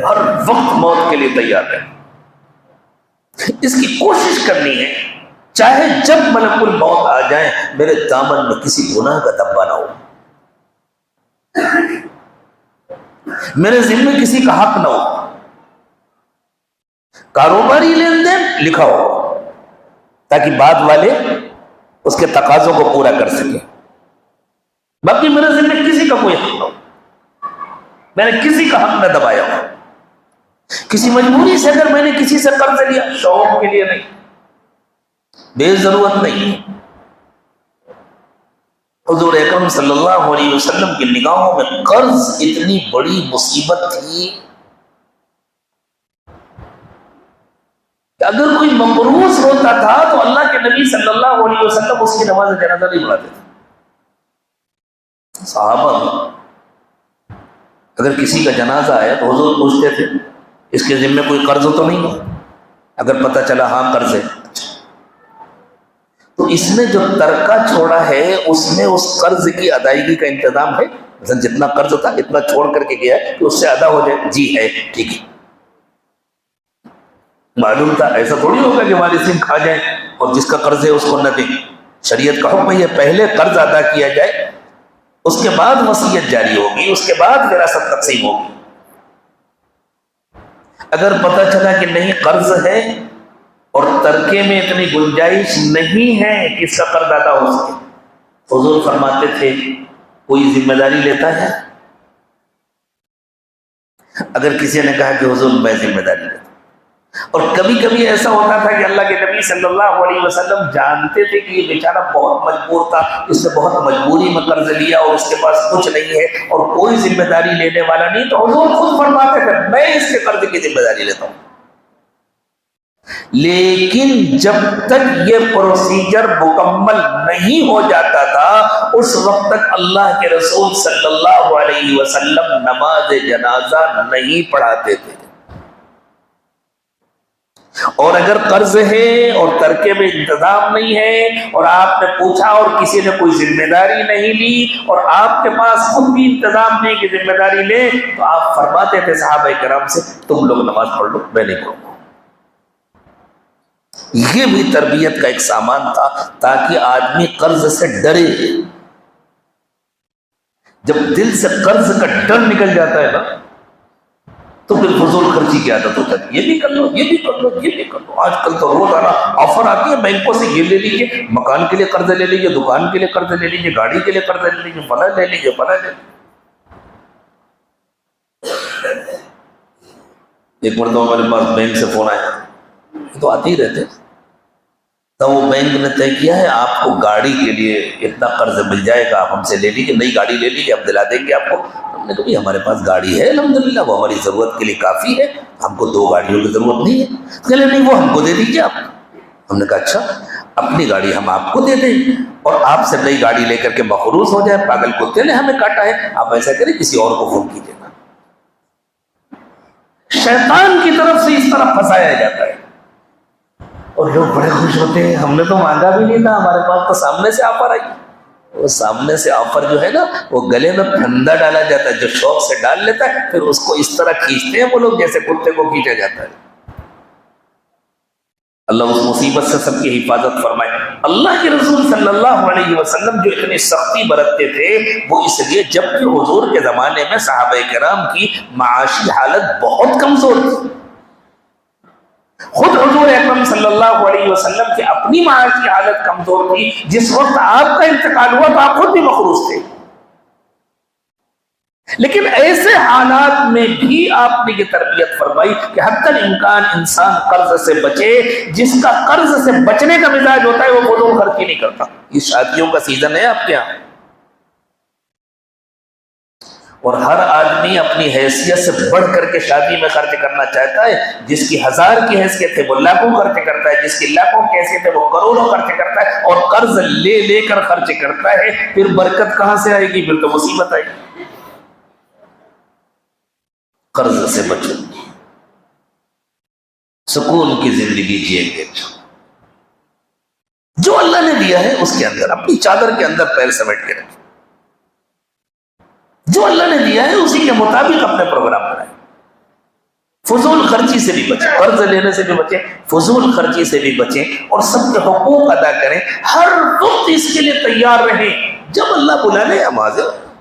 ہر وقت موت کے لیے تیار رہے. اس کی کوشش کرنی ہے چاہے جب ملک الموت آ جائیں میرے دامن میں کسی گناہ کا دبا نہ ہو، میرے ذمہ کسی کا حق نہ ہو. کاروباری لین دین لکھا ہو تاکہ بعد والے اس کے تقاضوں کو پورا کر سکیں، باقی میرے ذمہ کسی کا کوئی حق نہ ہو، میں نے کسی کا حق نہ دبایا ہو. کسی مجبوری سے اگر میں نے کسی سے قرض لیا، شوق کے لیے نہیں، بے ضرورت نہیں. حضور اکرم صلی اللہ علیہ وسلم کی نگاہوں میں قرض اتنی بڑی مصیبت تھی کہ اگر کوئی مقروض ہوتا تھا تو اللہ کے نبی صلی اللہ علیہ وسلم اس کی نماز جنازہ نہیں پڑھاتے تھے. صحابہ اگر کسی کا جنازہ آیا تو حضور پوچھتے تھے اس کے ذمہ کوئی قرض تو نہیں ہے؟ اگر پتہ چلا ہاں قرض ہے تو اس نے جو ترکہ چھوڑا ہے اس میں اس قرض کی ادائیگی کا انتظام ہے. مثلا جتنا قرض تھا اتنا چھوڑ کر کے گیا کہ اس سے ادا ہو جائے. جی ہے، ٹھیک ہے. معلوم تھا ایسا تھوڑی ہوگا کہ وارثین کھا جائیں اور جس کا قرض ہے اس کو نہ دیں. شریعت کا حکم ہے پہلے قرض ادا کیا جائے، اس کے بعد وصیت جاری ہوگی، اس کے بعد وراثت تقسیم ہوگی. اگر پتہ چلا کہ نہیں قرض ہے اور ترکے میں اتنی گنجائش نہیں ہے کہ اس کا قرض ادا ہو سکے، حضور فرماتے تھے کوئی ذمہ داری لیتا ہے؟ اگر کسی نے کہا کہ حضور میں ذمہ داری لیتا، اور کبھی کبھی ایسا ہوتا تھا کہ اللہ کے نبی صلی اللہ علیہ وسلم جانتے تھے کہ یہ بیچارہ بہت مجبور تھا، اس نے بہت مجبوری میں قرض لیا اور اس کے پاس کچھ نہیں ہے اور کوئی ذمہ داری لینے والا نہیں، تو حضور خود فرماتے تھے میں اس کے قرض کی ذمہ داری لیتا ہوں. لیکن جب تک یہ پروسیجر مکمل نہیں ہو جاتا تھا اس وقت تک اللہ کے رسول صلی اللہ علیہ وسلم نماز جنازہ نہیں پڑھاتے تھے. اور اگر قرض ہے اور ترکے میں انتظام نہیں ہے اور آپ نے پوچھا اور کسی نے کوئی ذمہ داری نہیں لی اور آپ کے پاس خود بھی انتظام نہیں کہ ذمہ داری لے، تو آپ فرماتے تھے صحابہ کرام سے تم لوگ نماز پڑھ لو، میں نہیں پڑھوں گا. یہ بھی تربیت کا ایک سامان تھا تاکہ آدمی قرض سے ڈرے. جب دل سے قرض کا ڈر نکل جاتا ہے نا تو پھر فضول خرچی کی عادت ہوتا ہے. یہ بھی کر لو، یہ بھی کر لو، یہ بھی کر لو. آج کل تو روزانہ آفر آتی ہے بینکوں سے، یہ لے لیجیے، مکان کے لیے قرض لے لیجیے، دکان کے لیے قرض لے لیجیے، گاڑی کے لیے قرض لے لیجیے، فلاں لے لیجیے، فلاں لے لیجیے. ایک مرتبہ ہمارے پاس بینک سے فون آیا، تو آتے ہی رہتے، تو وہ بینک نے طے کیا ہے آپ کو گاڑی کے لیے اتنا قرض مل جائے گا، آپ ہم سے لے لیجیے، نئی گاڑی لے لیجیے، ہم دلا دیں گے آپ کو. ہم نے کہا ہمارے پاس گاڑی ہے الحمدللہ، وہ ہماری ضرورت کے لیے کافی ہے، ہم کو 2 گاڑیوں کی ضرورت نہیں ہے. کہنے نہیں وہ ہم کو دے دیجیے آپ. ہم نے کہا اچھا اپنی گاڑی ہم آپ کو دے دیں اور آپ سے نئی گاڑی لے کر کے مخروص ہو جائے، پاگل کتے نے ہمیں کاٹا ہے، آپ ایسا کریں کسی اور کو فون کیجیے گا. شیطان کی طرف سے اس طرح پھنسایا جاتا ہے اور لوگ بڑے خوش ہوتے ہیں ہم نے تو مانگا بھی نہیں تھا، ہمارے پاس تو سامنے سے آفر آئی. وہ سامنے سے آفر جو ہے نا وہ گلے میں پھندا ڈالا جاتا ہے، جو شوق سے ڈال لیتا ہے پھر اس کو اس طرح کھینچتے ہیں وہ لوگ جیسے کتے کو کھینچا جاتا ہے. اللہ اس مصیبت سے سب کی حفاظت فرمائے. اللہ کے رسول صلی اللہ علیہ وسلم جو اتنی سختی برتتے تھے وہ اس لیے جبکہ حضور کے زمانے میں صحابہ کرام کی معاشی حالت بہت کمزور تھی. خود حضور اکرم صلی اللہ علیہ وسلم کی اپنی معاشی حالت کمزور تھی. جس وقت آپ کا انتقال ہوا تو آپ خود بھی مخروص تھے، لیکن ایسے حالات میں بھی آپ نے یہ تربیت فرمائی کہ حتی الامکان انسان قرض سے بچے. جس کا قرض سے بچنے کا مزاج ہوتا ہے وہ فضول خرچی نہیں کرتا. یہ شادیوں کا سیزن ہے آپ کے یہاں اور ہر آدمی اپنی حیثیت سے بڑھ کر کے شادی میں خرچ کرنا چاہتا ہے. جس کی 1000 کی حیثیت ہے وہ لاکھوں خرچ کرتا ہے، جس کی لاکھوں کی حیثیت ہے وہ کروڑوں خرچ کرتا ہے اور قرض لے لے کر خرچ کرتا ہے. پھر برکت کہاں سے آئے گی؟ پھر تو مصیبت آئے گی. قرض سے بچو، سکون کی زندگی جیئیں گے. جو اللہ نے دیا ہے اس کے اندر اپنی چادر کے اندر پیر سمیٹ کے رکھیں. جو اللہ نے دیا ہے اسی کے مطابق اپنے پروگرام بنائیں. فضول خرچی سے بھی بچیں، قرض لینے سے بھی بچیں، فضول خرچی سے بھی بچیں، اور سب کے حقوق ادا کریں، ہر وقت اس کے لیے تیار رہیں، جب اللہ بلا لے ہم حاضر۔